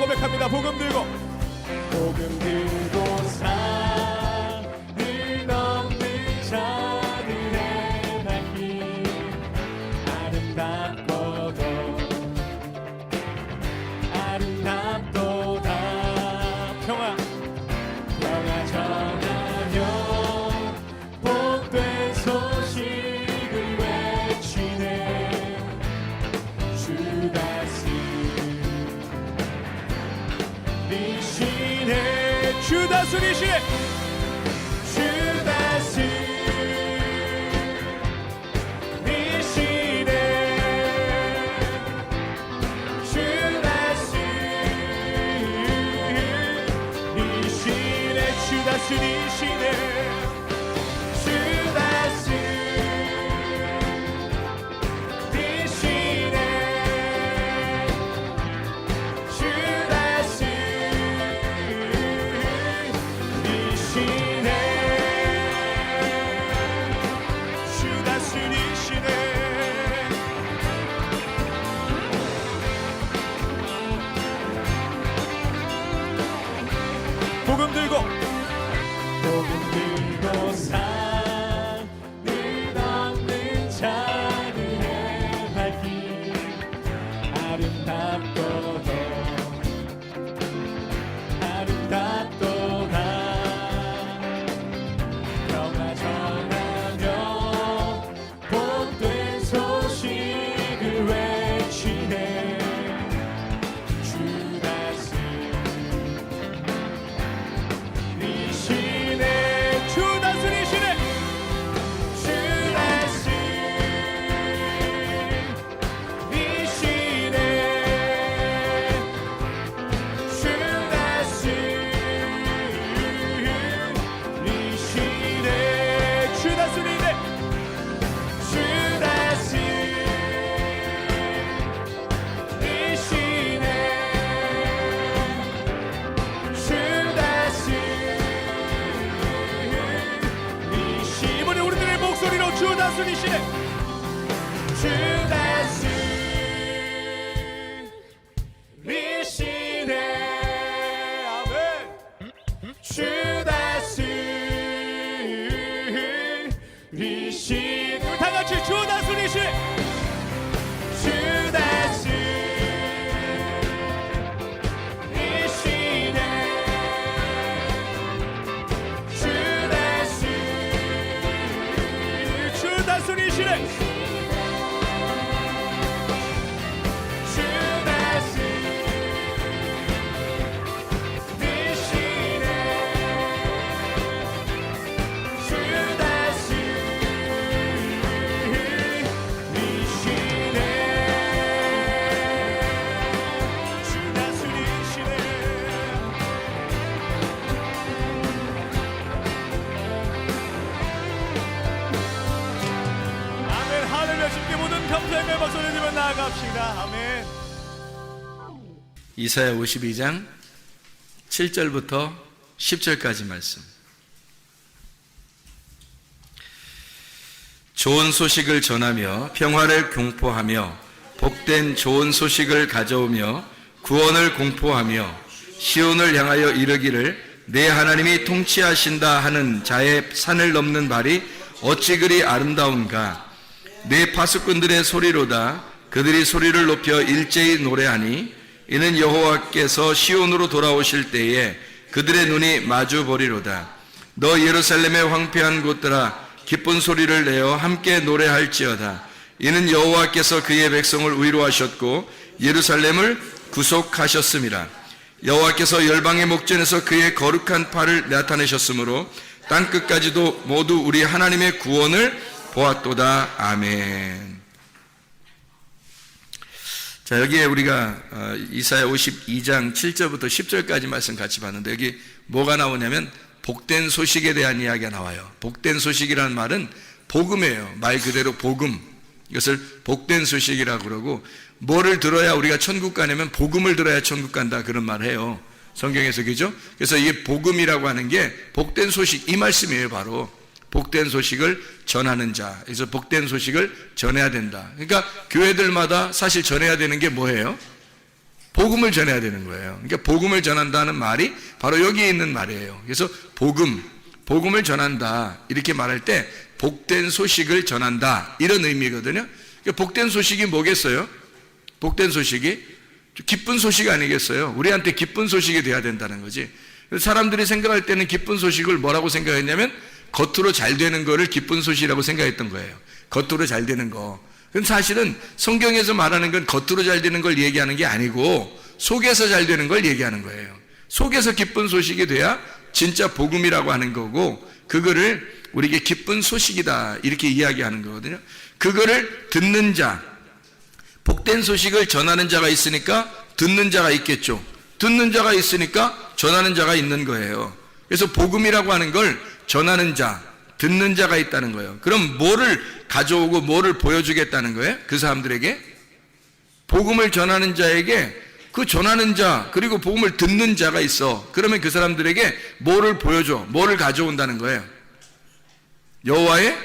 고백합니다. 복음 들고 산을 넘는 자들의 발길 아름답도다 평화 전하며 복된 소식을 외치네 주 다스리시네 주 다스리시네 복음 들고 산을 넘는 자들의 발길 아름답도다 평화 전하며 복된 소식을 외치네 주 다스리시네 주 다스리시네 아멘 주 다스리시네 다 같이 주 다스리시네 주 다스리시네 감사의 박수 올려드리며 나아갑시다. 아멘. 이사야 52장 7절부터 10절까지 말씀. 좋은 소식을 전하며 평화를 공포하며 복된 좋은 소식을 가져오며 구원을 공포하며 시온을 향하여 이르기를 내 하나님이 통치하신다 하는 자의 산을 넘는 발이 어찌 그리 아름다운가. 내 파수꾼들의 소리로다. 그들이 소리를 높여 일제히 노래하니 이는 여호와께서 시온으로 돌아오실 때에 그들의 눈이 마주 보리로다. 너 예루살렘의 황폐한 곳들아 기쁜 소리를 내어 함께 노래할지어다. 이는 여호와께서 그의 백성을 위로하셨고 예루살렘을 구속하셨음이라. 여호와께서 열방의 목전에서 그의 거룩한 팔을 나타내셨으므로 땅끝까지도 모두 우리 하나님의 구원을 보았도다. 아멘. 자, 여기에 우리가 이사야 52장 7절부터 10절까지 말씀 같이 봤는데 여기 뭐가 나오냐면 복된 소식에 대한 이야기가 나와요. 복된 소식이라는 말은 복음이에요. 말 그대로 복음. 이것을 복된 소식이라고 그러고, 뭐를 들어야 우리가 천국 가냐면 복음을 들어야 천국 간다, 그런 말을 해요. 성경에서. 그죠? 그래서 이게 복음이라고 하는 게 복된 소식, 이 말씀이에요. 바로 복된 소식을 전하는 자. 그래서 복된 소식을 전해야 된다. 그러니까 교회들마다 사실 전해야 되는 게 뭐예요? 복음을 전해야 되는 거예요. 그러니까 복음을 전한다는 말이 바로 여기에 있는 말이에요. 그래서 복음을 전한다, 이렇게 말할 때 복된 소식을 전한다, 이런 의미거든요. 그러니까 복된 소식이 뭐겠어요? 복된 소식이 기쁜 소식 아니겠어요? 우리한테 기쁜 소식이 돼야 된다는 거지. 사람들이 생각할 때는 기쁜 소식을 뭐라고 생각했냐면 겉으로 잘 되는 거를 기쁜 소식이라고 생각했던 거예요. 겉으로 잘 되는 거. 그럼 사실은 성경에서 말하는 건 겉으로 잘 되는 걸 얘기하는 게 아니고 속에서 잘 되는 걸 얘기하는 거예요. 속에서 기쁜 소식이 돼야 진짜 복음이라고 하는 거고, 그거를 우리에게 기쁜 소식이다, 이렇게 이야기하는 거거든요. 그거를 듣는 자, 복된 소식을 전하는 자가 있으니까 듣는 자가 있겠죠. 듣는 자가 있으니까 전하는 자가 있는 거예요. 그래서 복음이라고 하는 걸 전하는 자, 듣는 자가 있다는 거예요. 그럼 뭐를 가져오고 뭐를 보여주겠다는 거예요? 그 사람들에게? 복음을 전하는 자에게 그 전하는 자, 그리고 복음을 듣는 자가 있어. 그러면 그 사람들에게 뭐를 보여줘? 뭐를 가져온다는 거예요? 여호와의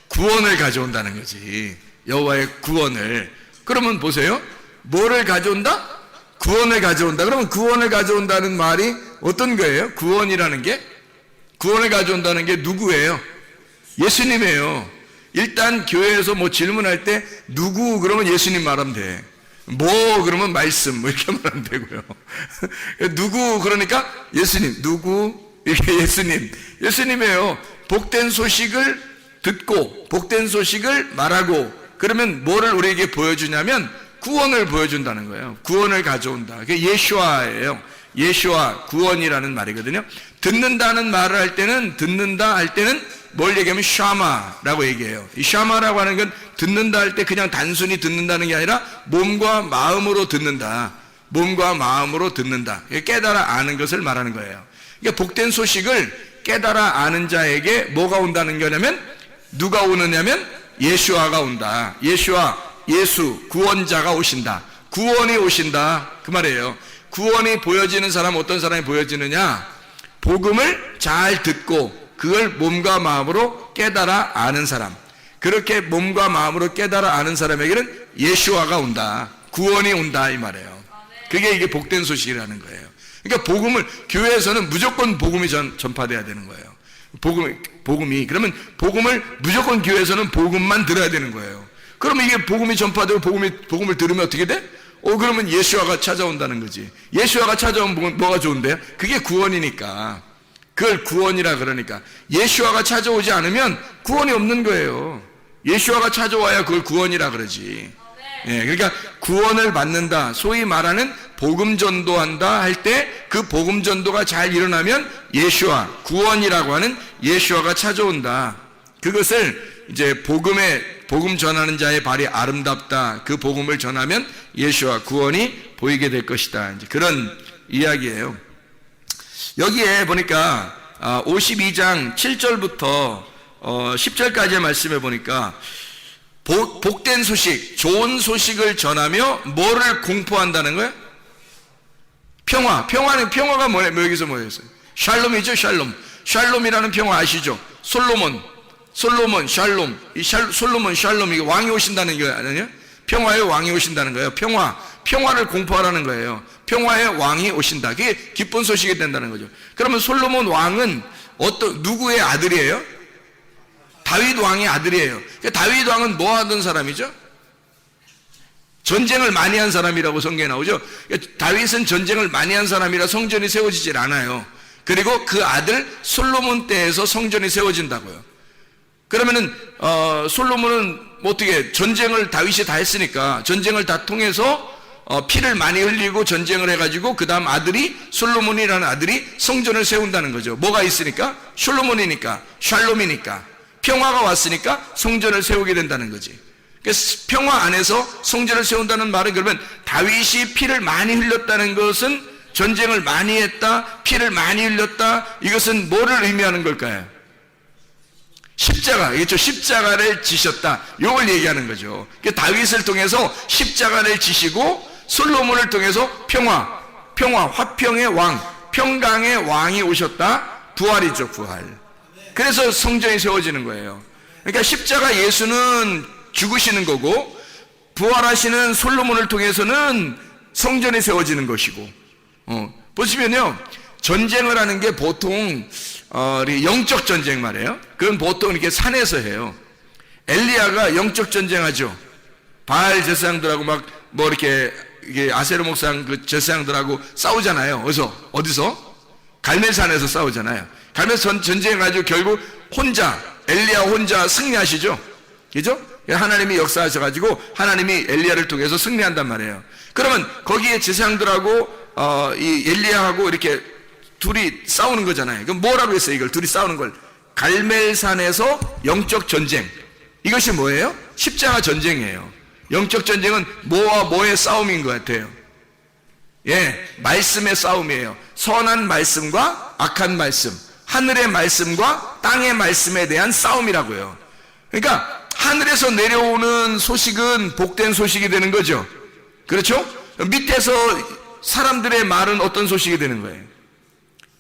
구원을 가져온다는 거지. 여호와의 구원을. 그러면 보세요. 뭐를 가져온다? 구원을 가져온다. 그러면 구원을 가져온다는 말이 어떤 거예요? 구원이라는 게? 구원을 가져온다는 게 누구예요? 예수님이에요. 일단 교회에서 뭐 질문할 때 누구 그러면 예수님 말하면 돼. 뭐 그러면 말씀, 뭐 이렇게 말하면 되고요. 누구 그러니까 예수님, 누구 이렇게 예수님이에요. 복된 소식을 듣고 복된 소식을 말하고, 그러면 뭐를 우리에게 보여주냐면 구원을 보여준다는 거예요. 구원을 가져온다. 그게 예수아예요. 예수아, 구원이라는 말이거든요. 듣는다는 말을 할 때는, 듣는다 할 때는 뭘 얘기하면 샤마라고 얘기해요. 이 샤마라고 하는 건 듣는다 할 때 그냥 단순히 듣는다는 게 아니라 몸과 마음으로 듣는다. 몸과 마음으로 듣는다. 깨달아 아는 것을 말하는 거예요. 그러니까 복된 소식을 깨달아 아는 자에게 뭐가 온다는 거냐면, 누가 오느냐면 예수아가 온다. 예수아, 예수, 구원자가 오신다. 구원이 오신다, 그 말이에요. 구원이 보여지는 사람, 어떤 사람이 보여지느냐? 복음을 잘 듣고 그걸 몸과 마음으로 깨달아 아는 사람. 그렇게 몸과 마음으로 깨달아 아는 사람에게는 예수아가 온다. 구원이 온다, 이 말이에요. 그게 이게 복된 소식이라는 거예요. 그러니까 복음을, 교회에서는 무조건 복음이 전파돼야 되는 거예요. 복음이. 그러면 복음을 무조건 교회에서는 복음만 들어야 되는 거예요. 그러면 이게 복음이 전파되고 복음을 들으면 어떻게 돼? 그러면 예수아가 찾아온다는 거지. 예수아가 찾아오면 뭐가 좋은데요? 그게 구원이니까. 그걸 구원이라 그러니까. 예수아가 찾아오지 않으면 구원이 없는 거예요. 예수아가 찾아와야 그걸 구원이라 그러지. 예, 그러니까 구원을 받는다, 소위 말하는 복음 전도한다 할 때 그 복음 전도가 잘 일어나면 예수아, 구원이라고 하는 예수아가 찾아온다. 그것을 이제 복음 전하는 자의 발이 아름답다. 그 복음을 전하면 예수아, 구원이 보이게 될 것이다. 이제 그런 이야기예요. 여기에 보니까 52장 7절부터 10절까지의 말씀에 보니까 복된 소식, 좋은 소식을 전하며 뭐를 공포한다는 거예요? 평화가 뭐예요? 여기서 뭐였어요? 샬롬이죠, 샬롬. 샬롬이라는 평화 아시죠? 솔로몬, 샬롬. 솔로몬, 샬롬, 이게 왕이 오신다는 거 아니에요? 평화의 왕이 오신다는 거예요. 평화를 공포하라는 거예요. 평화의 왕이 오신다. 그게 기쁜 소식이 된다는 거죠. 그러면 솔로몬 왕은 누구의 아들이에요? 다윗 왕의 아들이에요. 다윗 왕은 뭐 하던 사람이죠? 전쟁을 많이 한 사람이라고 성경에 나오죠. 다윗은 전쟁을 많이 한 사람이라 성전이 세워지질 않아요. 그리고 그 아들 솔로몬 때에서 성전이 세워진다고요. 그러면은 솔로몬은 어떻게, 전쟁을 다윗이 다 했으니까 전쟁을 다 통해서 피를 많이 흘리고 전쟁을 해가지고 그 다음 아들이, 솔로몬이라는 아들이 성전을 세운다는 거죠. 뭐가 있으니까? 솔로몬이니까, 샬롬이니까, 평화가 왔으니까 성전을 세우게 된다는 거지. 그래서 평화 안에서 성전을 세운다는 말은, 그러면 다윗이 피를 많이 흘렸다는 것은 전쟁을 많이 했다, 피를 많이 흘렸다, 이것은 뭐를 의미하는 걸까요? 십자가, 이겠죠? 십자가를 지셨다, 이걸 얘기하는 거죠. 그러니까 다윗을 통해서 십자가를 지시고 솔로몬을 통해서 평화, 화평의 왕, 평강의 왕이 오셨다. 부활이죠, 부활. 그래서 성전이 세워지는 거예요. 그러니까 십자가 예수는 죽으시는 거고, 부활하시는 솔로몬을 통해서는 성전이 세워지는 것이고, 보시면요, 전쟁을 하는 게 보통 영적 전쟁 말이에요. 그건 보통 이렇게 산에서 해요. 엘리야가 영적 전쟁하죠. 바알 제사장들하고 막 뭐 이렇게 아세르 목상 그 제사장들하고 싸우잖아요. 어디서? 갈멜산에서 싸우잖아요. 갈멜산 전쟁해가지고 결국 엘리야 혼자 승리하시죠. 그죠? 하나님이 역사하셔가지고 하나님이 엘리야를 통해서 승리한단 말이에요. 그러면 거기에 제사장들하고 이 엘리야하고 이렇게 둘이 싸우는 거잖아요. 그럼 뭐라고 했어요? 이걸 둘이 싸우는 걸 갈멜산에서 영적 전쟁. 이것이 뭐예요? 십자가 전쟁이에요. 영적 전쟁은 뭐와 뭐의 싸움인 것 같아요? 말씀의 싸움이에요. 선한 말씀과 악한 말씀, 하늘의 말씀과 땅의 말씀에 대한 싸움이라고요. 그러니까 하늘에서 내려오는 소식은 복된 소식이 되는 거죠. 그렇죠? 밑에서 사람들의 말은 어떤 소식이 되는 거예요?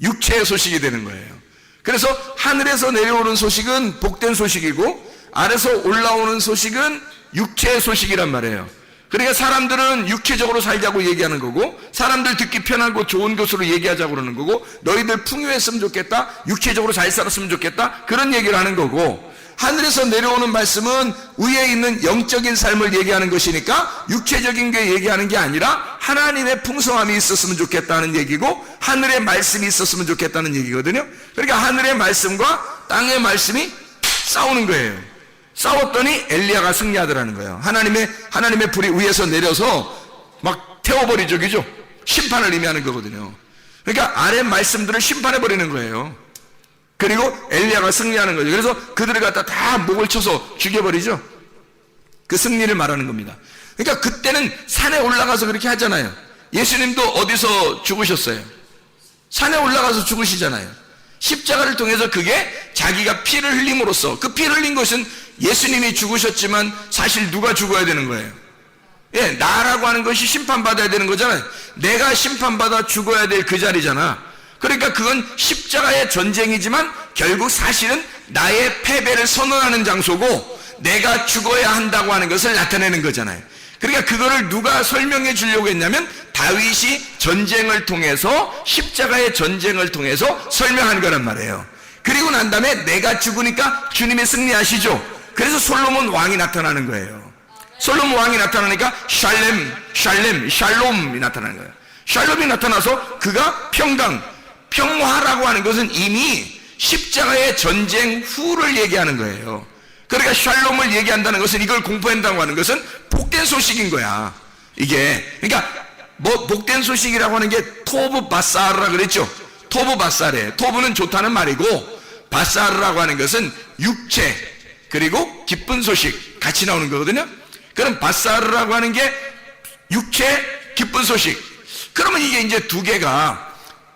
육체의 소식이 되는 거예요. 그래서 하늘에서 내려오는 소식은 복된 소식이고, 아래서 올라오는 소식은 육체의 소식이란 말이에요. 그러니까 사람들은 육체적으로 살자고 얘기하는 거고, 사람들 듣기 편하고 좋은 것으로 얘기하자고 그러는 거고, 너희들 풍요했으면 좋겠다, 육체적으로 잘 살았으면 좋겠다, 그런 얘기를 하는 거고, 하늘에서 내려오는 말씀은 위에 있는 영적인 삶을 얘기하는 것이니까 육체적인 게 얘기하는 게 아니라 하나님의 풍성함이 있었으면 좋겠다는 얘기고, 하늘의 말씀이 있었으면 좋겠다는 얘기거든요. 그러니까 하늘의 말씀과 땅의 말씀이 싸우는 거예요. 싸웠더니 엘리야가 승리하더라는 거예요. 하나님의 불이 위에서 내려서 막 태워버리죠. 그죠? 심판을 의미하는 거거든요. 그러니까 아래 말씀들을 심판해버리는 거예요. 그리고 엘리야가 승리하는 거죠. 그래서 그들을 갖다 다 목을 쳐서 죽여버리죠. 그 승리를 말하는 겁니다. 그러니까 그때는 산에 올라가서 그렇게 하잖아요. 예수님도 어디서 죽으셨어요? 산에 올라가서 죽으시잖아요. 십자가를 통해서 그게 자기가 피를 흘림으로써, 그 피를 흘린 것은 예수님이 죽으셨지만 사실 누가 죽어야 되는 거예요? 나라고 하는 것이 심판받아야 되는 거잖아요. 내가 심판받아 죽어야 될 그 자리잖아. 그러니까 그건 십자가의 전쟁이지만 결국 사실은 나의 패배를 선언하는 장소고, 내가 죽어야 한다고 하는 것을 나타내는 거잖아요. 그러니까 그거를 누가 설명해 주려고 했냐면 다윗이 전쟁을 통해서, 십자가의 전쟁을 통해서 설명한 거란 말이에요. 그리고 난 다음에 내가 죽으니까 주님이 승리하시죠. 그래서 솔로몬 왕이 나타나는 거예요. 솔로몬 왕이 나타나니까 샬롬이 나타나는 거예요. 샬롬이 나타나서 그가 평화라고 하는 것은 이미 십자가의 전쟁 후를 얘기하는 거예요. 그러니까 샬롬을 얘기한다는 것은, 이걸 공포한다고 하는 것은 복된 소식인 거야. 이게 그러니까 뭐 복된 소식이라고 하는 게 토브 바사르라 그랬죠. 토브 바사르, 토브는 좋다는 말이고, 바사르라고 하는 것은 육체 그리고 기쁜 소식 같이 나오는 거거든요. 그럼 바사르라고 하는 게 육체, 기쁜 소식. 그러면 이게 이제 두 개가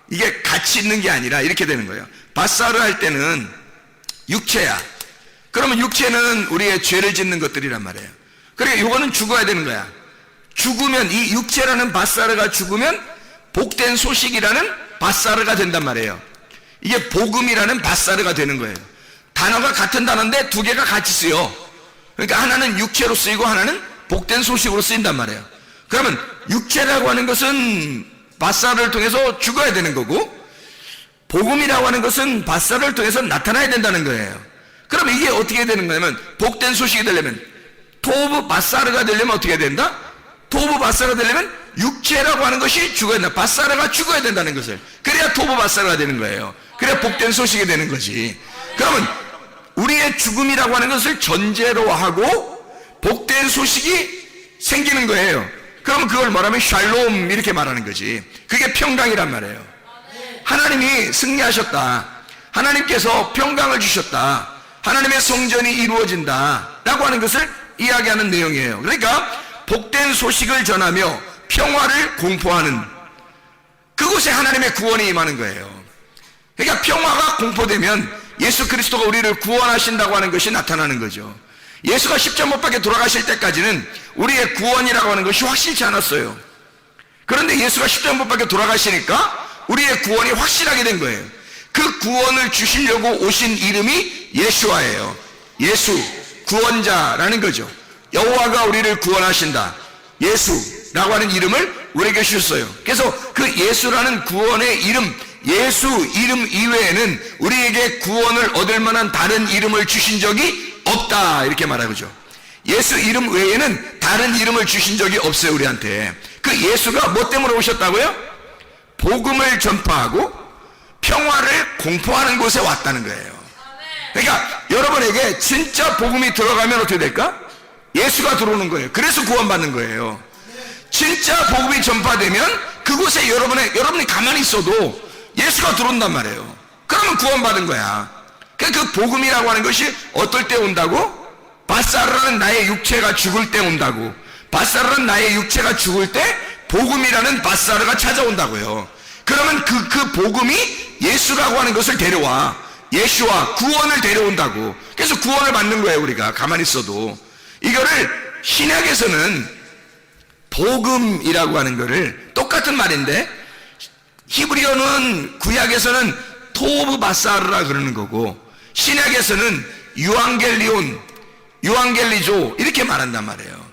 이게 같이 있는 게 아니라 이렇게 되는 거예요. 바사르 할 때는 육체야. 그러면 육체는 우리의 죄를 짓는 것들이란 말이에요. 그러니까 이거는 죽어야 되는 거야. 죽으면, 이 육체라는 바사르가 죽으면 복된 소식이라는 바사르가 된단 말이에요. 이게 복음이라는 바사르가 되는 거예요. 단어가 같은 단어인데 두 개가 같이 쓰여. 그러니까 하나는 육체로 쓰이고 하나는 복된 소식으로 쓰인단 말이에요. 그러면 육체라고 하는 것은 바사르를 통해서 죽어야 되는 거고, 복음이라고 하는 것은 바사르를 통해서 나타나야 된다는 거예요. 그러면 이게 어떻게 되는 거냐면, 복된 소식이 되려면, 토브 바사르가 되려면 어떻게 된다? 토브 바사르가 되려면 육체라고 하는 것이 죽어야 된다. 바사르가 죽어야 된다는 것을. 그래야 토브 바사르가 되는 거예요. 그래야 복된 소식이 되는 거지. 그러면 우리의 죽음이라고 하는 것을 전제로 하고 복된 소식이 생기는 거예요. 그러면 그걸 말하면 샬롬 이렇게 말하는 거지. 그게 평강이란 말이에요. 하나님이 승리하셨다. 하나님께서 평강을 주셨다. 하나님의 성전이 이루어진다 라고 하는 것을 이야기하는 내용이에요. 그러니까 복된 소식을 전하며 평화를 공포하는 그곳에 하나님의 구원이 임하는 거예요. 그러니까 평화가 공포되면 예수 그리스도가 우리를 구원하신다고 하는 것이 나타나는 거죠. 예수가 십자가 못 박혀 돌아가실 때까지는 우리의 구원이라고 하는 것이 확실치 않았어요. 그런데 예수가 십자가 못 박혀 돌아가시니까 우리의 구원이 확실하게 된 거예요. 그 구원을 주시려고 오신 이름이 예수와예요. 예수, 구원자라는 거죠. 여호와가 우리를 구원하신다. 예수라고 하는 이름을 우리에게 주셨어요. 그래서 그 예수라는 구원의 이름, 예수 이름 이외에는 우리에게 구원을 얻을 만한 다른 이름을 주신 적이 없다, 이렇게 말하죠. 예수 이름 외에는 다른 이름을 주신 적이 없어요, 우리한테. 그 예수가 뭐 때문에 오셨다고요? 복음을 전파하고 평화를 공포하는 곳에 왔다는 거예요. 그러니까 여러분에게 진짜 복음이 들어가면 어떻게 될까? 예수가 들어오는 거예요. 그래서 구원받는 거예요. 진짜 복음이 전파되면 그곳에 여러분이 가만히 있어도 예수가 들어온단 말이에요. 그러면 구원받은 거야. 그 복음이라고 하는 것이 어떨 때 온다고? 바사르라는 나의 육체가 죽을 때 온다고. 바사르라는 나의 육체가 죽을 때 복음이라는 바사르가 찾아온다고요. 그러면 그 복음이 예수라고 하는 것을 데려와. 예수와 구원을 데려온다고. 그래서 구원을 받는 거예요, 우리가 가만히 있어도. 이거를 신약에서는 복음이라고 하는 거를 똑같은 말인데 히브리어는 구약에서는 토브 바사르라 그러는 거고 신약에서는 유앙겔리조 이렇게 말한단 말이에요.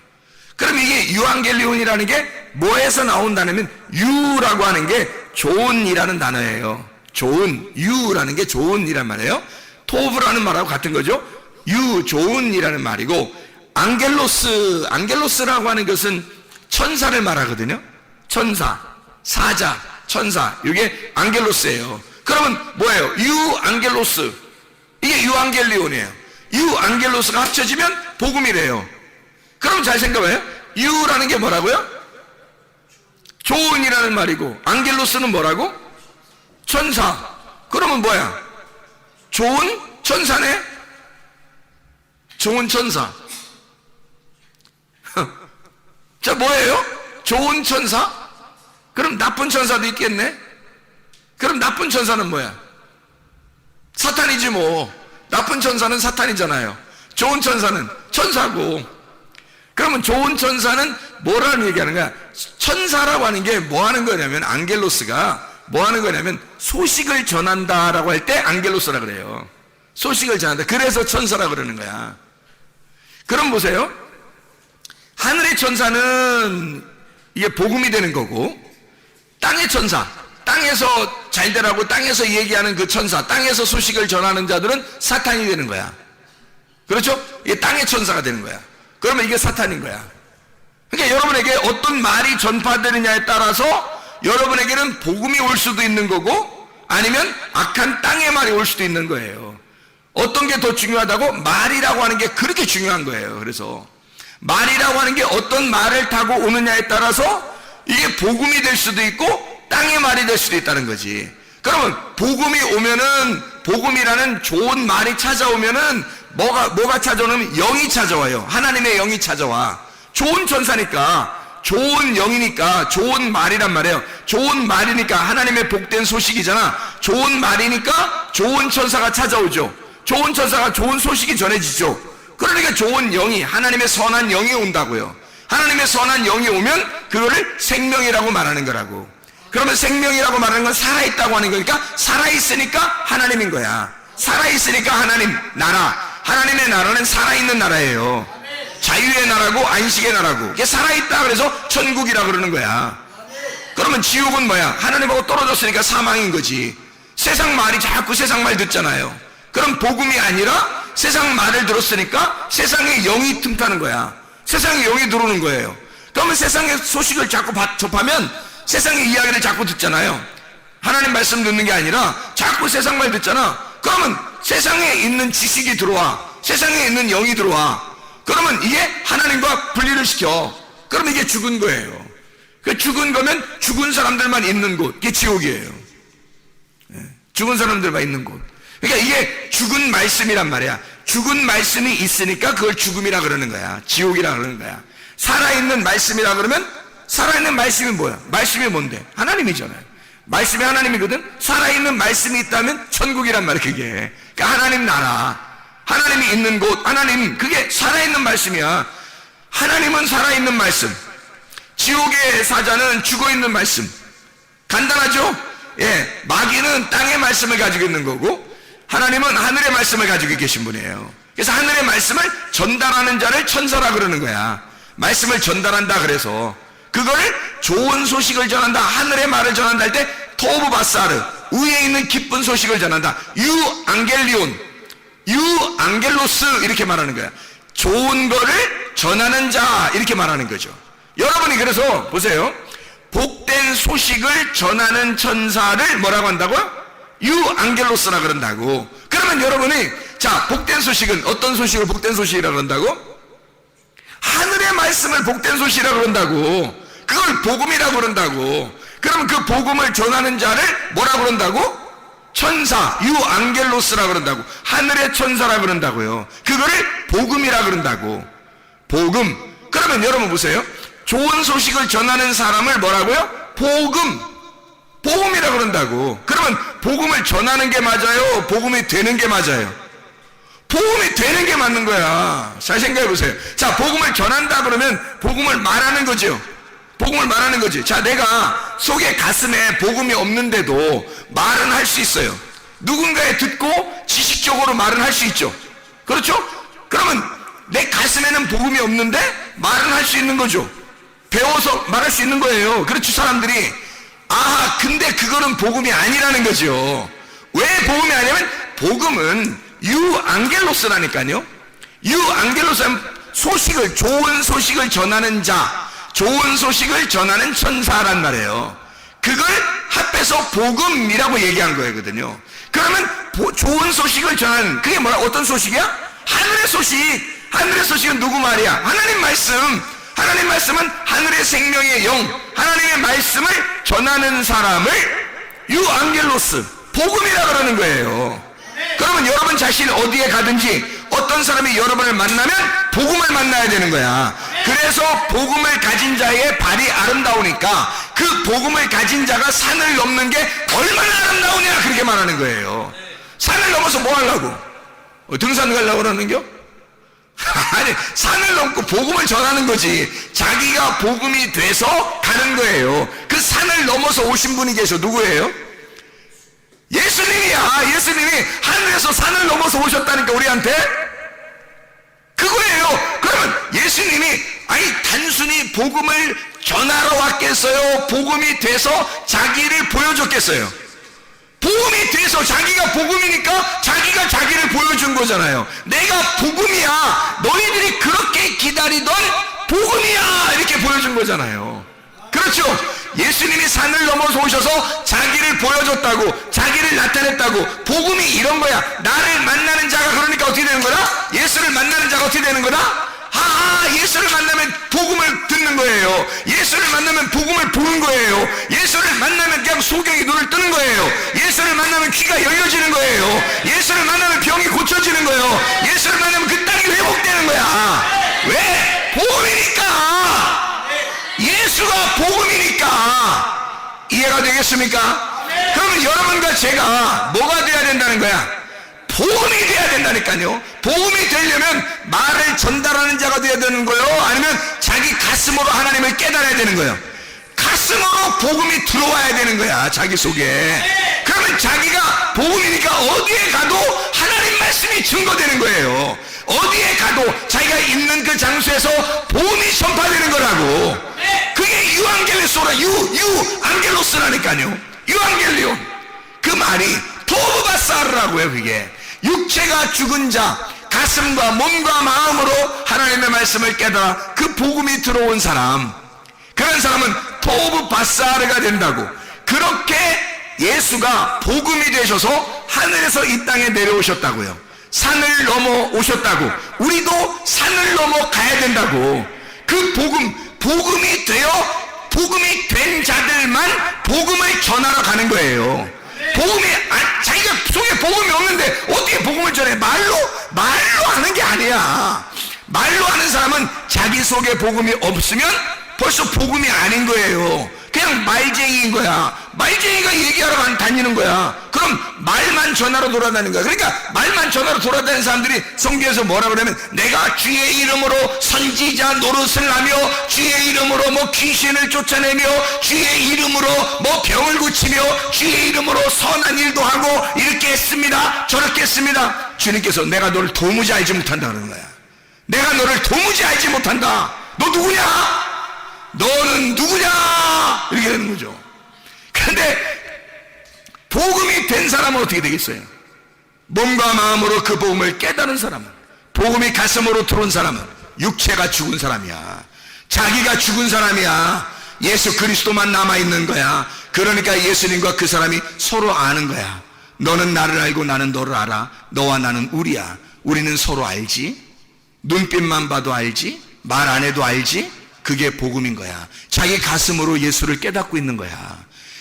그럼 이게 유앙겔리온이라는 게 뭐에서 나온다냐면 유라고 하는 게 좋은이라는 단어예요. 좋은, 유라는 게 좋은이란 말이에요. 토브라는 말하고 같은 거죠. 좋은이라는 말이고 안겔로스라고 하는 것은 천사를 말하거든요. 천사, 사자, 천사, 이게 안겔로스예요. 그러면 뭐예요? 유앙겔로스, 이게 유앙겔리온이에요. 유앙겔로스가 합쳐지면 복음이래요. 그럼 잘 생각해요. 유라는 게 뭐라고요? 좋은이라는 말이고 안겔로스는 뭐라고? 천사. 그러면 뭐야? 좋은 천사네? 좋은 천사. 자, 뭐예요? 좋은 천사? 그럼 나쁜 천사도 있겠네? 그럼 나쁜 천사는 뭐야? 사탄이지 뭐. 나쁜 천사는 사탄이잖아요. 좋은 천사는 천사고. 그러면 좋은 천사는 뭐라는 얘기하는 거야? 천사라고 하는 게 뭐 하는 거냐면 안겔로스가 뭐 하는 거냐면 소식을 전한다라고 할 때 안겔로스라 그래요. 소식을 전한다. 그래서 천사라 그러는 거야. 그럼 보세요. 하늘의 천사는 이게 복음이 되는 거고 땅의 천사, 땅에서 잘 되라고 땅에서 얘기하는 그 천사, 땅에서 소식을 전하는 자들은 사탄이 되는 거야. 그렇죠? 이게 땅의 천사가 되는 거야. 그러면 이게 사탄인 거야. 그러니까 여러분에게 어떤 말이 전파되느냐에 따라서 여러분에게는 복음이 올 수도 있는 거고 아니면 악한 땅의 말이 올 수도 있는 거예요. 어떤 게 더 중요하다고? 말이라고 하는 게 그렇게 중요한 거예요. 그래서 말이라고 하는 게 어떤 말을 타고 오느냐에 따라서 이게 복음이 될 수도 있고 땅의 말이 될 수도 있다는 거지. 그러면 복음이 오면은 복음이라는 좋은 말이 찾아오면은 뭐가 찾아오냐면 영이 찾아와요. 하나님의 영이 찾아와. 좋은 천사니까 좋은 영이니까 좋은 말이란 말이에요. 좋은 말이니까 하나님의 복된 소식이잖아. 좋은 말이니까 좋은 천사가 찾아오죠. 좋은 천사가 좋은 소식이 전해지죠. 그러니까 좋은 영이, 하나님의 선한 영이 온다고요. 하나님의 선한 영이 오면 그거를 생명이라고 말하는 거라고. 그러면 생명이라고 말하는 건 살아있다고 하는 거니까 살아있으니까 하나님인 거야. 살아있으니까 하나님 나라. 하나님의 나라는 살아있는 나라예요. 자유의 나라고 안식의 나라고. 이게 살아있다 그래서 천국이라 그러는 거야. 그러면 지옥은 뭐야? 하나님하고 떨어졌으니까 사망인 거지. 세상 말이 자꾸 세상 말 듣잖아요. 그럼 복음이 아니라 세상 말을 들었으니까 세상의 영이 틈타는 거야. 세상의 영이 들어오는 거예요. 그러면 세상의 소식을 자꾸 접하면 세상의 이야기를 자꾸 듣잖아요. 하나님 말씀 듣는 게 아니라 자꾸 세상 말 듣잖아. 그러면 세상에 있는 지식이 들어와. 세상에 있는 영이 들어와. 그러면 이게 하나님과 분리를 시켜. 그러면 이게 죽은 거예요. 그 죽은 거면 죽은 사람들만 있는 곳. 이게 지옥이에요. 죽은 사람들만 있는 곳. 그러니까 이게 죽은 말씀이란 말이야. 죽은 말씀이 있으니까 그걸 죽음이라 그러는 거야. 지옥이라 그러는 거야. 살아있는 말씀이라 그러면 살아있는 말씀이 뭐야? 말씀이 뭔데? 하나님이잖아요. 말씀이 하나님이거든. 살아있는 말씀이 있다면 천국이란 말이야. 그게 그러니까 하나님 나라, 하나님이 있는 곳, 하나님, 그게 살아있는 말씀이야. 하나님은 살아있는 말씀, 지옥의 사자는 죽어있는 말씀. 간단하죠? 예, 마귀는 땅의 말씀을 가지고 있는 거고 하나님은 하늘의 말씀을 가지고 계신 분이에요. 그래서 하늘의 말씀을 전달하는 자를 천사라 그러는 거야. 말씀을 전달한다 그래서 그거를 좋은 소식을 전한다, 하늘의 말을 전한다 할 때 토브 바사르, 위에 있는 기쁜 소식을 전한다. 유 앙겔리온, 유 앙겔로스 이렇게 말하는 거야. 좋은 거를 전하는 자 이렇게 말하는 거죠. 여러분이 그래서 보세요. 복된 소식을 전하는 천사를 뭐라고 한다고요? 유 앙겔로스라 그런다고. 그러면 여러분이 자, 복된 소식은 어떤 소식을 복된 소식이라 그런다고? 하늘의 말씀을 복된 소식이라 그런다고. 그걸 복음이라 그런다고. 그러면 그 복음을 전하는 자를 뭐라 그런다고? 천사, 유 앙겔로스라 그런다고. 하늘의 천사라 그런다고요. 그거를 복음이라 그런다고. 복음. 그러면 여러분 보세요. 좋은 소식을 전하는 사람을 뭐라고요? 복음. 복음이라 그런다고. 그러면 복음을 전하는 게 맞아요? 복음이 되는 게 맞아요? 복음이 되는 게 맞는 거야. 잘 생각해 보세요. 자, 복음을 전한다 그러면 복음을 말하는 거죠. 복음을 말하는 거지. 자, 내가 속에 가슴에 복음이 없는데도 말은 할 수 있어요. 누군가에 듣고 지식적으로 말은 할 수 있죠. 그렇죠? 그러면 내 가슴에는 복음이 없는데 말은 할 수 있는 거죠. 배워서 말할 수 있는 거예요. 그렇죠, 사람들이. 아, 근데 그거는 복음이 아니라는 거죠. 왜 복음이 아니냐면 복음은 유 앙겔로스라니까요. 유 앙겔로스는 소식을, 좋은 소식을 전하는 자, 좋은 소식을 전하는 천사란 말이에요. 그걸 합해서 복음이라고 얘기한 거거든요. 그러면 좋은 소식을 전하는, 그게 뭐라, 어떤 소식이야? 하늘의 소식. 하늘의 소식은 누구 말이야? 하나님 말씀. 하나님 말씀은 하늘의 생명의 영, 하나님의 말씀을 전하는 사람을 유 앙겔로스, 복음이라 그러는 거예요. 그러면 여러분 자신이 어디에 가든지 어떤 사람이 여러분을 만나면 복음을 만나야 되는 거야. 그래서 복음을 가진 자의 발이 아름다우니까 그 복음을 가진 자가 산을 넘는 게 얼마나 아름다우냐 그렇게 말하는 거예요. 산을 넘어서 뭐 하려고? 등산 가려고 그러는겨? 아니, 산을 넘고 복음을 전하는 거지. 자기가 복음이 돼서 가는 거예요. 그 산을 넘어서 오신 분이 계셔. 누구예요? 예수님이야. 예수님이 하늘에서 산을 넘어서 오셨다니까 우리한테. 그거예요. 그러면 예수님이 아니 단순히 복음을 전하러 왔겠어요? 복음이 돼서 자기를 보여줬겠어요? 복음이 돼서 자기가 복음이니까 자기가 자기를 보여준 거잖아요. 내가 복음이야. 너희들이 그렇게 기다리던 복음이야. 이렇게 보여준 거잖아요. 그렇죠? 예수님이 산을 넘어서 오셔서 자기를 보여줬다고, 자기를 나타냈다고. 복음이 이런 거야. 나를 만나는 자가 그러니까 어떻게 되는 거다? 예수를 만나는 자가 어떻게 되는 거다? 예수를 만나면 복음을 듣는 거예요. 예수를 만나면 복음을 보는 거예요. 예수를 만나면 그냥 소경이 눈을 뜨는 거예요. 예수를 만나면 귀가 열려지는 거예요. 예수를 만나면 병이 고쳐지는 거예요. 예수를 만나면 그 땅이 회복되는 거야. 왜? 복음이니까. 예수가 복음이니까. 이해가 되겠습니까? 그러면 여러분과 제가 뭐가 돼야 된다는 거야? 복음이 돼야 된다니까요. 복음이 되려면 말을 전달하는 자가 돼야 되는 거예요? 아니면 자기 가슴으로 하나님을 깨달아야 되는 거예요? 가슴으로 복음이 들어와야 되는 거야, 자기 속에. 그러면 자기가 복음이니까 어디에 가도 하나님 말씀이 증거되는 거예요. 어디에 가도 자기가 있는 그 장소에서 복음이 전파되는 거라고. 그게 유앙겔로스라, 유앙겔로스라니까요. 유앙겔리온. 그 말이 토브바사르라고요. 그게 육체가 죽은 자, 가슴과 몸과 마음으로 하나님의 말씀을 깨달아 그 복음이 들어온 사람, 그런 사람은 토브바사르가 된다고. 그렇게 예수가 복음이 되셔서 하늘에서 이 땅에 내려오셨다고요. 산을 넘어 오셨다고. 우리도 산을 넘어 가야 된다고. 그 복음이 되어 복음이 된 자들만 복음을 전하러 가는 거예요. 복음이 자기가 속에 복음이 없는데 어떻게 복음을 전해? 말로 하는 게 아니야. 말로 하는 사람은 자기 속에 복음이 없으면 벌써 복음이 아닌 거예요. 그냥 말쟁이인 거야. 말쟁이가 얘기하러 다니는 거야. 그럼 말만 전하러 돌아다니는 거야. 그러니까 말만 전하러 돌아다니는 사람들이 성경에서 뭐라 그러면, 내가 주의 이름으로 선지자 노릇을 하며 주의 이름으로 뭐 귀신을 쫓아내며 주의 이름으로 뭐 병을 고치며 주의 이름으로 선한 일도 하고 이렇게 했습니다, 저렇게 했습니다. 주님께서 내가 너를 도무지 알지 못한다 그러는 거야. 내가 너를 도무지 알지 못한다. 너 누구냐? 너는 누구냐? 이렇게 되는 거죠. 그런데 복음이 된 사람은 어떻게 되겠어요? 몸과 마음으로 그 복음을 깨달은 사람은, 복음이 가슴으로 들어온 사람은 육체가 죽은 사람이야. 자기가 죽은 사람이야. 예수 그리스도만 남아있는 거야. 그러니까 예수님과 그 사람이 서로 아는 거야. 너는 나를 알고 나는 너를 알아. 너와 나는 우리야. 우리는 서로 알지. 눈빛만 봐도 알지. 말 안 해도 알지. 그게 복음인 거야. 자기 가슴으로 예수를 깨닫고 있는 거야.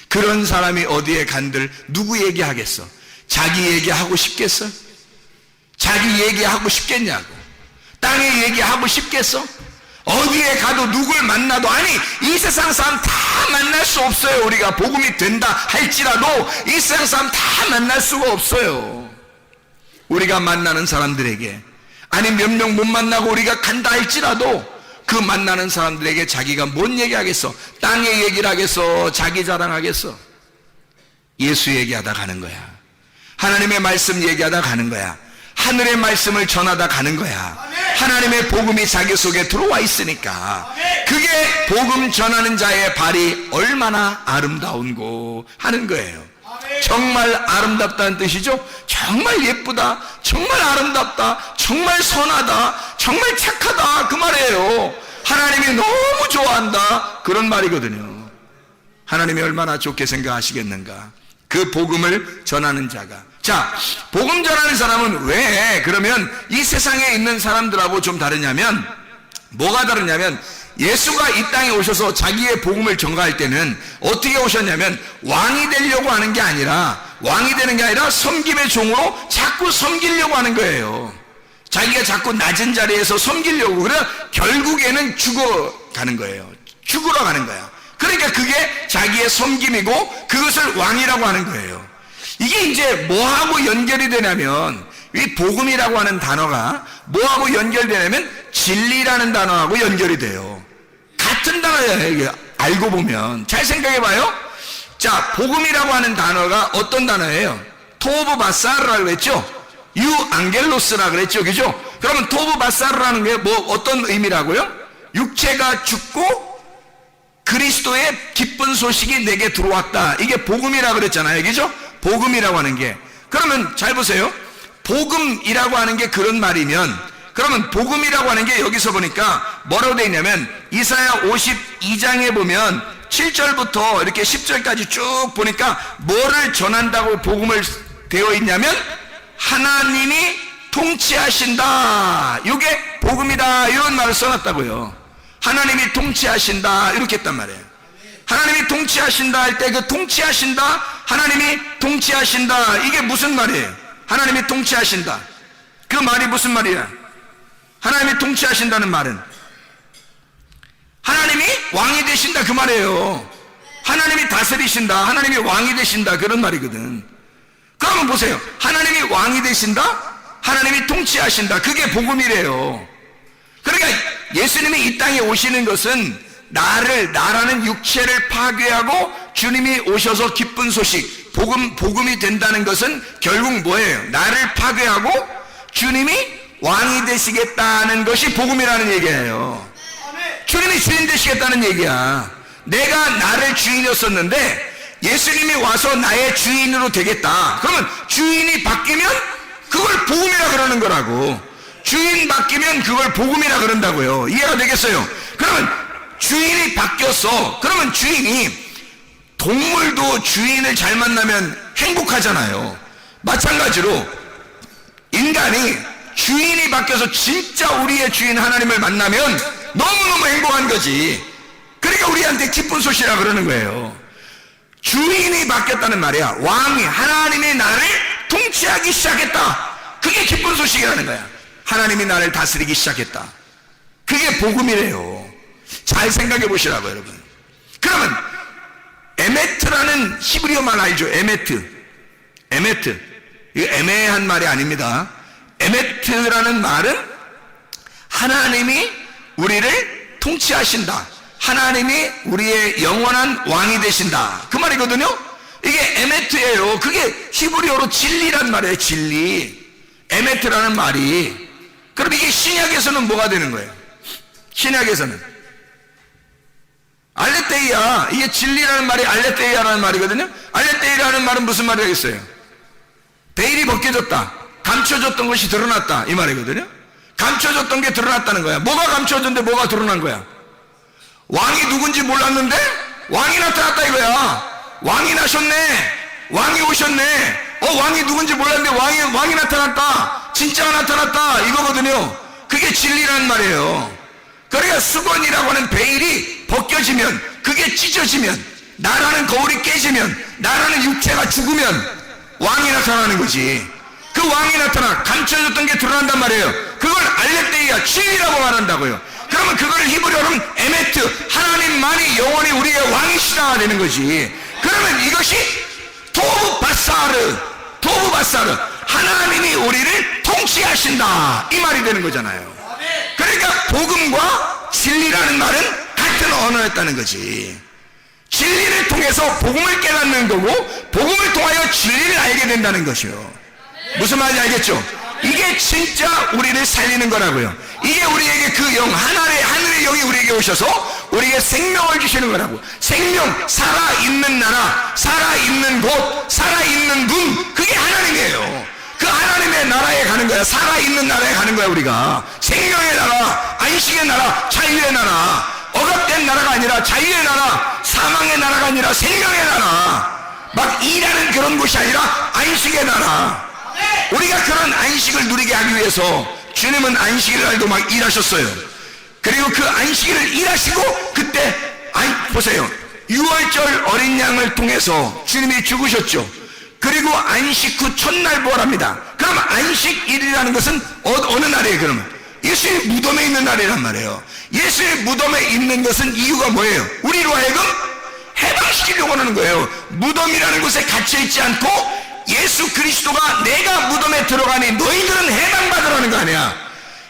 그런 사람이 어디에 간들 누구 얘기하겠어? 자기 얘기하고 싶겠어? 자기 얘기하고 싶겠냐고. 땅에 얘기하고 싶겠어? 어디에 가도 누굴 만나도, 아니 이 세상 사람 다 만날 수 없어요. 우리가 복음이 된다 할지라도 이 세상 사람 다 만날 수가 없어요. 우리가 만나는 사람들에게, 아니 몇 명 못 만나고 우리가 간다 할지라도 그 만나는 사람들에게 자기가 뭔 얘기하겠어? 땅의 얘기를 하겠어? 자기 자랑하겠어? 예수 얘기하다 가는 거야. 하나님의 말씀 얘기하다 가는 거야. 하늘의 말씀을 전하다 가는 거야. 하나님의 복음이 자기 속에 들어와 있으니까. 그게 복음 전하는 자의 발이 얼마나 아름다운고 하는 거예요. 정말 아름답다는 뜻이죠. 정말 예쁘다, 정말 아름답다, 정말 선하다, 정말 착하다, 그 말이에요. 하나님이 너무 좋아한다, 그런 말이거든요. 하나님이 얼마나 좋게 생각하시겠는가. 그 복음을 전하는 자가. 자, 복음 전하는 사람은 왜 그러면 이 세상에 있는 사람들하고 좀 다르냐면, 뭐가 다르냐면, 예수가 이 땅에 오셔서 자기의 복음을 전가할 때는 어떻게 오셨냐면, 왕이 되려고 하는 게 아니라, 왕이 되는 게 아니라 섬김의 종으로 자꾸 섬기려고 하는 거예요. 자기가 자꾸 낮은 자리에서 섬기려고. 그래 결국에는 죽어가는 거예요. 죽으러 가는 거야. 그러니까 그게 자기의 섬김이고 그것을 왕이라고 하는 거예요. 이게 이제 뭐하고 연결이 되냐면, 이 복음이라고 하는 단어가 뭐하고 연결되냐면 진리라는 단어하고 연결이 돼요. 같은 단어예요. 이게 알고 보면. 잘 생각해봐요. 자, 복음이라고 하는 단어가 어떤 단어예요? 토브 바사르라고 했죠? 유앙겔로스라 그랬죠, 그죠? 그러면 토브 바사르라는 게 뭐 어떤 의미라고요? 육체가 죽고 그리스도의 기쁜 소식이 내게 들어왔다. 이게 복음이라 그랬잖아요, 그죠? 복음이라고 하는 게. 그러면 잘 보세요. 복음이라고 하는 게 그런 말이면, 그러면 복음이라고 하는 게 여기서 보니까 뭐라고 되어 있냐면, 이사야 52장에 보면 7절부터 이렇게 10절까지 쭉 보니까 뭐를 전한다고 복음을 되어 있냐면, 하나님이 통치하신다, 이게 복음이다, 이런 말을 써놨다고요. 하나님이 통치하신다, 이렇게 했단 말이에요. 하나님이 통치하신다 할 때 그 통치하신다, 하나님이 통치하신다, 이게 무슨 말이에요? 하나님이 통치하신다, 그 말이 무슨 말이야? 하나님이 통치하신다는 말은 하나님이 왕이 되신다, 그 말이에요. 하나님이 다스리신다, 하나님이 왕이 되신다, 그런 말이거든. 그러면 보세요. 하나님이 왕이 되신다, 하나님이 통치하신다, 그게 복음이래요. 그러니까 예수님이 이 땅에 오시는 것은 나라는 육체를 파괴하고 주님이 오셔서 기쁜 소식, 복음이 된다는 것은 결국 뭐예요? 나를 파괴하고 주님이 왕이 되시겠다는 것이 복음이라는 얘기예요. 주님이 주인 되시겠다는 얘기야. 내가 나를 주인이었었는데 예수님이 와서 나의 주인으로 되겠다. 그러면 주인이 바뀌면 그걸 복음이라 그러는 거라고. 주인 바뀌면 그걸 복음이라 그런다고요. 이해가 되겠어요? 그러면 주인이 바뀌었어. 그러면 주인이, 동물도 주인을 잘 만나면 행복하잖아요. 마찬가지로 인간이 주인이 바뀌어서 진짜 우리의 주인 하나님을 만나면 너무너무 행복한 거지. 그러니까 우리한테 기쁜 소식이라 그러는 거예요. 주인이 바뀌었다는 말이야. 왕이, 하나님이 나를 통치하기 시작했다, 그게 기쁜 소식이라는 거야. 하나님이 나를 다스리기 시작했다. 그게 복음이래요. 잘 생각해 보시라고요, 여러분. 그러면 에메트라는 히브리어 말 알죠? 에메트. 이거 애매한 말이 아닙니다. 에메트라는 말은 하나님이 우리를 통치하신다. 하나님이 우리의 영원한 왕이 되신다. 그 말이거든요. 이게 에메트예요. 그게 히브리어로 진리란 말이에요. 진리. 에메트라는 말이. 그럼 이게 신약에서는 뭐가 되는 거예요? 신약에서는 알레테이아. 이게 진리라는 말이 알레테이아라는 말이거든요. 알레테이아라는 말은 무슨 말이 되겠어요? 베일이 벗겨졌다. 감춰졌던 것이 드러났다. 이 말이거든요. 감춰졌던 게 드러났다는 거야. 뭐가 감춰졌는데 뭐가 드러난 거야? 왕이 누군지 몰랐는데 왕이 나타났다 이거야. 왕이 나셨네. 왕이 오셨네. 왕이 누군지 몰랐는데 왕이 나타났다. 진짜가 나타났다. 이거거든요. 그게 진리란 말이에요. 그러니까 수건이라고 하는 베일이 벗겨지면, 그게 찢어지면, 나라는 거울이 깨지면, 나라는 육체가 죽으면 왕이 나타나는 거지. 그 왕이 나타나 감춰졌던 게 드러난단 말이에요. 그걸 알레테이아, 진리라고 말한다고요. 그러면 그걸 히브리어로는 에메트, 하나님만이 영원히 우리의 왕이시다 되는 거지. 그러면 이것이 도브바사르, 하나님이 우리를 통치하신다, 이 말이 되는 거잖아요. 그러니까 복음과 진리라는 말은 같은 언어였다는 거지. 진리를 통해서 복음을 깨닫는 거고, 복음을 통하여 진리를 알게 된다는 것이요. 무슨 말인지 알겠죠? 이게 진짜 우리를 살리는 거라고요. 이게 우리에게 그 영, 하늘의 영이 우리에게 오셔서 우리에게 생명을 주시는 거라고. 생명, 살아있는 나라, 살아있는 곳, 살아있는 분, 그게 하나님이에요. 그 하나님의 나라에 가는 거야. 살아있는 나라에 가는 거야. 우리가 생명의 나라, 안식의 나라, 자유의 나라, 억압된 나라가 아니라 자유의 나라, 사망의 나라가 아니라 생명의 나라, 막 일하는 그런 곳이 아니라 안식의 나라. 우리가 그런 안식을 누리게 하기 위해서 주님은 안식일 날도 막 일하셨어요. 그리고 그 안식일을 일하시고 그때 보세요. 6월절 어린 양을 통해서 주님이 죽으셨죠. 그리고 안식 후 첫날 부활합니다. 그럼 안식일이라는 것은 어느 날이에요? 그러면 예수의 무덤에 있는 날이란 말이에요. 예수의 무덤에 있는 것은 이유가 뭐예요? 우리로 하여금 해방시키려고 하는 거예요. 무덤이라는 곳에 갇혀있지 않고 예수 그리스도가 내가 무덤에 들어가니 너희들은 해방받으라는 거 아니야.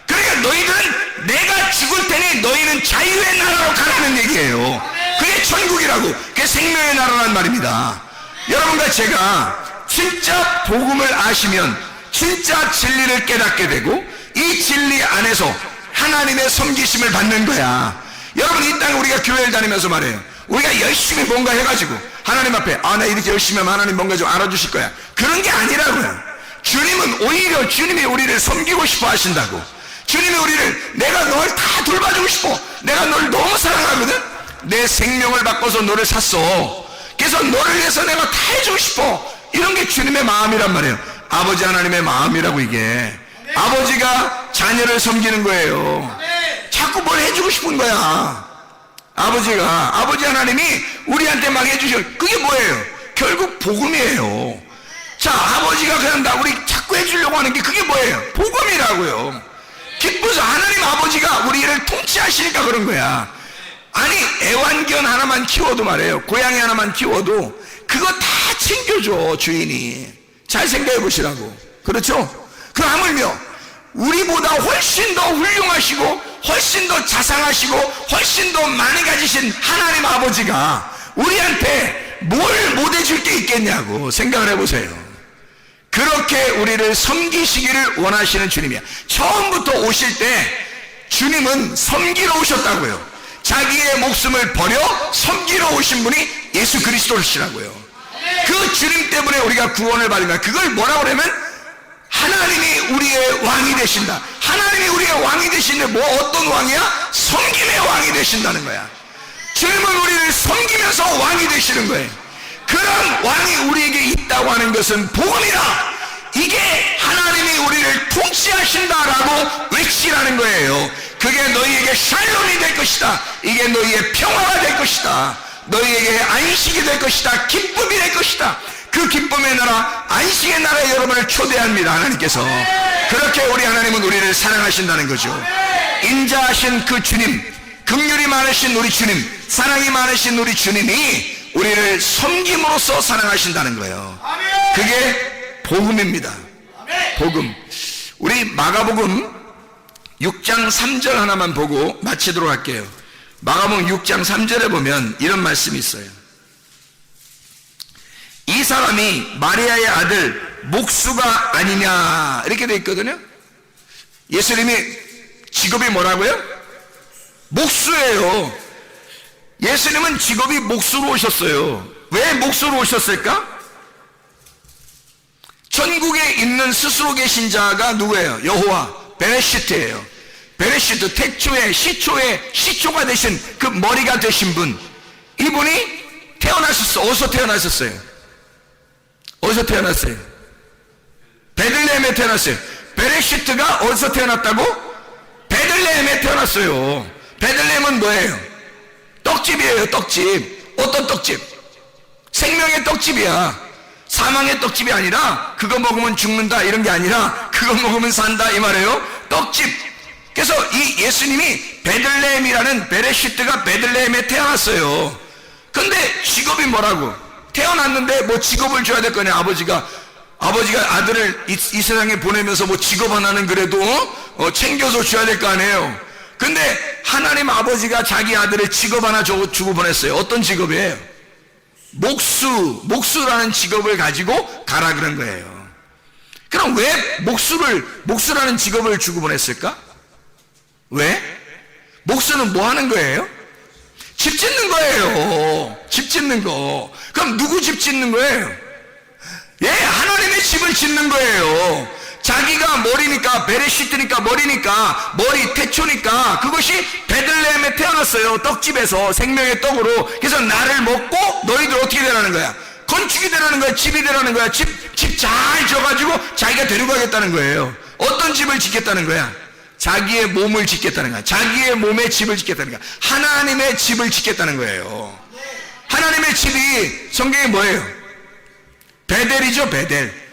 그러니까 너희들은 내가 죽을 테니 너희는 자유의 나라로 가라는 얘기예요. 그게 천국이라고. 그게 생명의 나라란 말입니다. 여러분과 제가 진짜 복음을 아시면 진짜 진리를 깨닫게 되고 이 진리 안에서 하나님의 섬기심을 받는 거야. 여러분, 이 땅에 우리가 교회를 다니면서 말해요. 우리가 열심히 뭔가 해가지고 하나님 앞에 나 이렇게 열심히 하면 하나님 뭔가 좀 알아주실 거야. 그런 게 아니라고요. 주님은 오히려 주님이 우리를 섬기고 싶어 하신다고. 주님이 우리를, 내가 널 다 돌봐주고 싶어. 내가 널 너무 사랑하거든. 내 생명을 바꿔서 너를 샀어. 그래서 너를 위해서 내가 다 해주고 싶어. 이런 게 주님의 마음이란 말이에요. 아버지 하나님의 마음이라고 이게. 아버지가 자녀를 섬기는 거예요. 자꾸 뭘 해주고 싶은 거야. 아버지 하나님이 우리한테 막 해주셔. 그게 뭐예요? 결국 복음이에요. 자, 아버지가 그냥 우리 자꾸 해주려고 하는 게 그게 뭐예요? 복음이라고요. 기뻐서 하나님 아버지가 우리를 통치하시니까 그런 거야. 아니, 애완견 하나만 키워도 말이에요. 고양이 하나만 키워도 그거 다 챙겨줘, 주인이. 잘 생각해 보시라고. 그렇죠? 그 하물며 우리보다 훨씬 더 훌륭하시고 훨씬 더 자상하시고 훨씬 더 많이 가지신 하나님 아버지가 우리한테 뭘 못 해줄 게 있겠냐고 생각을 해보세요. 그렇게 우리를 섬기시기를 원하시는 주님이야. 처음부터 오실 때 주님은 섬기러 오셨다고요. 자기의 목숨을 버려 섬기러 오신 분이 예수 그리스도시라고요. 그 주님 때문에 우리가 구원을 받으면 그걸 뭐라고 그러면 하나님이 우리의 왕이 되신다. 하나님이 우리의 왕이 되시는데 어떤 왕이야? 섬김의 왕이 되신다는 거야. 주님은 우리를 섬기면서 왕이 되시는 거예요. 그런 왕이 우리에게 있다고 하는 것은 복음이다. 이게 하나님이 우리를 통치하신다라고 외치라는 거예요. 그게 너희에게 샬롬이 될 것이다. 이게 너희의 평화가 될 것이다. 너희에게 안식이 될 것이다. 기쁨이 될 것이다. 그 기쁨의 나라, 안식의 나라에 여러분을 초대합니다. 하나님께서 그렇게 우리 하나님은 우리를 사랑하신다는 거죠. 인자하신 그 주님, 긍휼이 많으신 우리 주님, 사랑이 많으신 우리 주님이 우리를 섬김으로써 사랑하신다는 거예요. 그게 복음입니다. 복음. 우리 마가복음 6장 3절 하나만 보고 마치도록 할게요. 마가복음 6장 3절에 보면 이런 말씀이 있어요. 이 사람이 마리아의 아들 목수가 아니냐 이렇게 되어 있거든요. 예수님이 직업이 뭐라고요? 목수예요. 예수님은 직업이 목수로 오셨어요. 왜 목수로 오셨을까? 천국에 있는 스스로 계신 자가 누구예요? 여호와 베레시트예요. 베레시트, 태초에 시초가 되신 그 머리가 되신 분, 이분이 태어나셨어. 어디서 태어나셨어요? 어디서 태어났어요? 베들레헴에 태어났어요. 베레시트가 어디서 태어났다고? 베들레헴에 태어났어요. 베들레헴은 뭐예요? 떡집이에요. 떡집. 어떤 떡집? 생명의 떡집이야. 사망의 떡집이 아니라 그거 먹으면 죽는다 이런 게 아니라 그거 먹으면 산다 이 말이에요. 떡집. 그래서 이 예수님이 베들레헴이라는, 베레시트가 베들레헴에 태어났어요. 근데 직업이 뭐라고? 태어났는데 뭐 직업을 줘야 될 거냐. 아버지가 아들을 이 세상에 보내면서 뭐 직업 하나는 그래도 챙겨서 줘야 될 거 아니에요. 근데 하나님 아버지가 자기 아들의 직업 하나 주고 보냈어요. 어떤 직업이에요? 목수라는 직업을 가지고 가라 그런 거예요. 그럼 왜 목수라는 직업을 주고 보냈을까? 왜? 목수는 뭐 하는 거예요? 집 짓는 거예요. 집 짓는 거. 그럼 누구 집 짓는 거예요? 예, 하나님의 집을 짓는 거예요. 자기가 머리니까, 베레시트니까 머리니까, 머리 태초니까 그것이 베들레헴에 태어났어요. 떡집에서 생명의 떡으로. 그래서 나를 먹고 너희들 어떻게 되라는 거야? 건축이 되라는 거야. 집이 되라는 거야. 집 잘 져가지고 자기가 데리고 가겠다는 거예요. 어떤 집을 짓겠다는 거야? 자기의 몸을 짓겠다는 거야. 자기의 몸에 집을 짓겠다는 거야. 하나님의 집을 짓겠다는 거예요. 하나님의 집이 성경에 뭐예요? 베델이죠. 베델.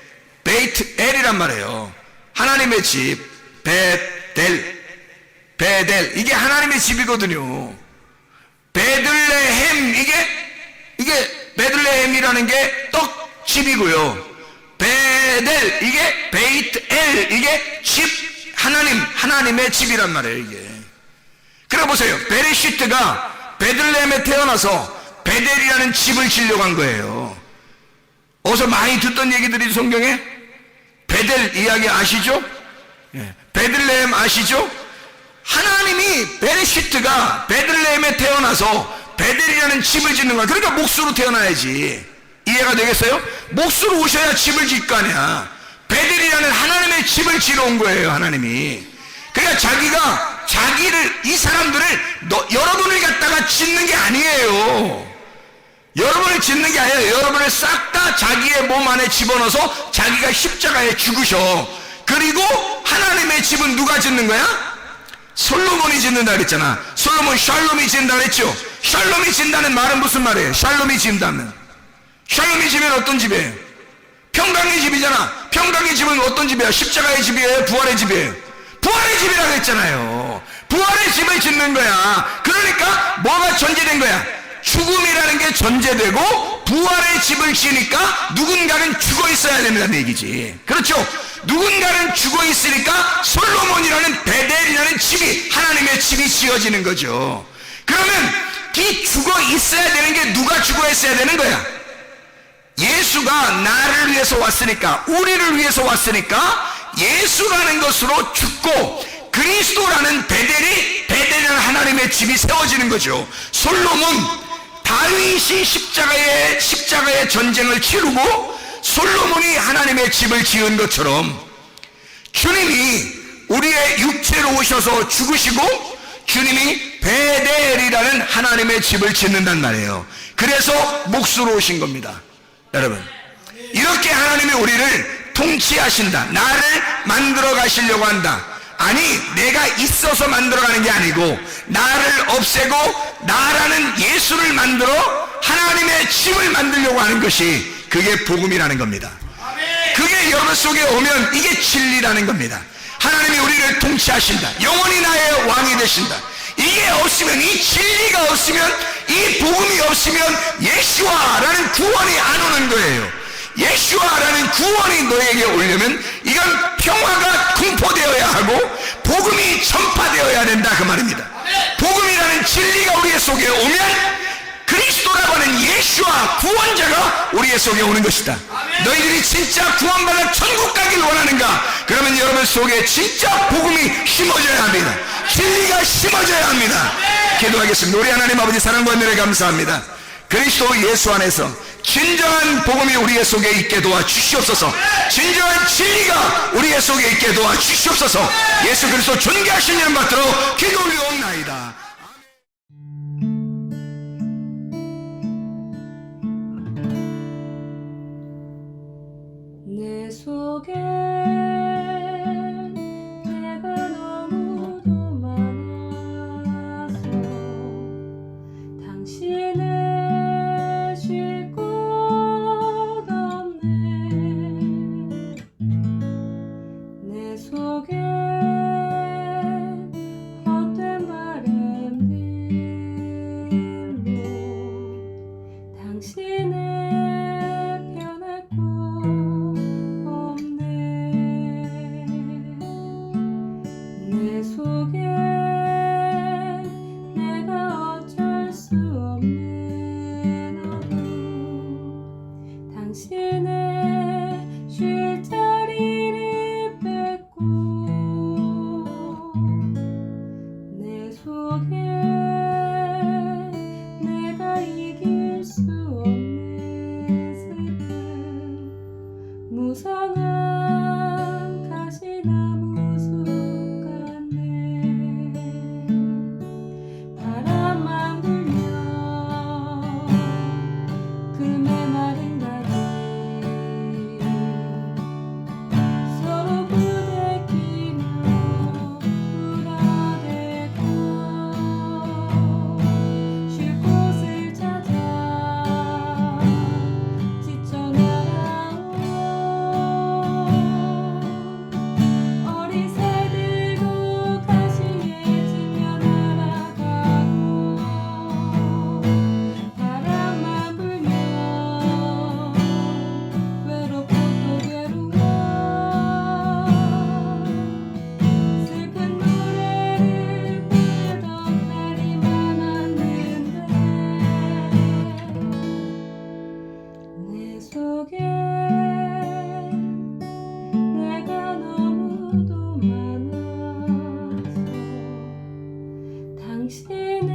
베이트 엘이란 말이에요. 하나님의 집. 베델. 이게 하나님의 집이거든요. 베들레헴, 이게 베들레헴이라는 게 떡집이고요. 베델, 이게 베이트 엘, 이게 집, 하나님의 집이란 말이에요, 이게. 그래 보세요. 베레시트가 베들레헴에 태어나서 베델이라는 집을 지려고 한 거예요. 어디서 많이 듣던 얘기들이 성경에? 베델 이야기 아시죠? 예. 베들레헴 아시죠? 하나님이 베레시트가 베들레헴에 태어나서 베델이라는 집을 짓는 거야. 그러니까 목수로 태어나야지. 이해가 되겠어요? 목수로 오셔야 집을 짓 거 아니야. 베델이라는 하나님의 집을 지러 온 거예요, 하나님이. 그러니까 이 사람들을 여러분을 갖다가 짓는 게 아니에요. 여러분을 짓는 게 아니라 여러분을 싹 다 자기의 몸 안에 집어넣어서 자기가 십자가에 죽으셔. 그리고 하나님의 집은 누가 짓는 거야? 솔로몬이 짓는다 그랬잖아. 솔로몬 샬롬이 짓는다 그랬죠. 샬롬이 짓는다는 말은 무슨 말이에요? 샬롬이 짓는다면, 샬롬이 집은 어떤 집이에요? 평강의 집이잖아. 평강의 집은 어떤 집이야? 십자가의 집이에요? 부활의 집이에요? 부활의 집이라고 했잖아요. 부활의 집을 짓는 거야. 그러니까 뭐가 전제된 거야? 죽음이라는 게 전제되고 부활의 집을 지으니까 누군가는 죽어 있어야 된다는 얘기지. 그렇죠? 누군가는 죽어 있으니까 솔로몬이라는 베델이라는 집이, 하나님의 집이 지어지는 거죠. 그러면 이 죽어 있어야 되는 게 누가 죽어 있어야 되는 거야? 예수가 나를 위해서 왔으니까, 우리를 위해서 왔으니까 예수라는 것으로 죽고 그리스도라는 베델이라는 하나님의 집이 세워지는 거죠. 솔로몬, 다윗이 십자가의 전쟁을 치르고 솔로몬이 하나님의 집을 지은 것처럼 주님이 우리의 육체로 오셔서 죽으시고 주님이 베델이라는 하나님의 집을 짓는단 말이에요. 그래서 목수로 오신 겁니다. 여러분, 이렇게 하나님이 우리를 통치하신다. 나를 만들어 가시려고 한다. 아니, 내가 있어서 만들어가는 게 아니고 나를 없애고 나라는 예수를 만들어 하나님의 집을 만들려고 하는 것이, 그게 복음이라는 겁니다. 그게 여러분 속에 오면 이게 진리라는 겁니다. 하나님이 우리를 통치하신다. 영원히 나의 왕이 되신다. 이게 없으면, 이 진리가 없으면, 이 복음이 없으면 예수와라는 구원이 안 오는 거예요. 예수와라는 구원이 너에게 오려면 이건 평화가 공포되어야 하고 복음이 전파되어야 된다 그 말입니다. 복음이라는 진리가 우리의 속에 오면 그리스도라고 하는 예수와 구원자가 우리의 속에 오는 것이다. 너희들이 진짜 구원받아 천국 가길 원하는가? 그러면 여러분 속에 진짜 복음이 심어져야 합니다. 진리가 심어져야 합니다. 기도하겠습니다. 우리 하나님 아버지 사랑과 은혜를 감사합니다. 그리스도 예수 안에서 진정한 복음이 우리의 속에 있게 도와주시옵소서. 진정한 진리가 우리의 속에 있게 도와주시옵소서. 예수 그리스도 존귀하신 이름 받들어 기도 올리옵나이다. 내 속에 내가 너무도 많아서 당신을 쉴 곳 없네. 내 속에 헛된 바램들로 당신을 변할 곳 없네. 내 속에 내가 어쩔 수 없는 어둠 당신의 쉴 자리를 뺏고 내 속에 내가 이길 수 없는 슬픔 무성한 가시나무 숲 같네. 바람만 불면 그 메마른 가지 서로 부대끼며 울어대고 쉴 곳을 찾아 지쳐 날아온 어린 새들도 가시에 지며 날아가고 바람만 불면 외롭고 또 괴로워 슬픈 노래를 부르던 날이 많았는데 내 속에 내가 너무도 많아서 당신을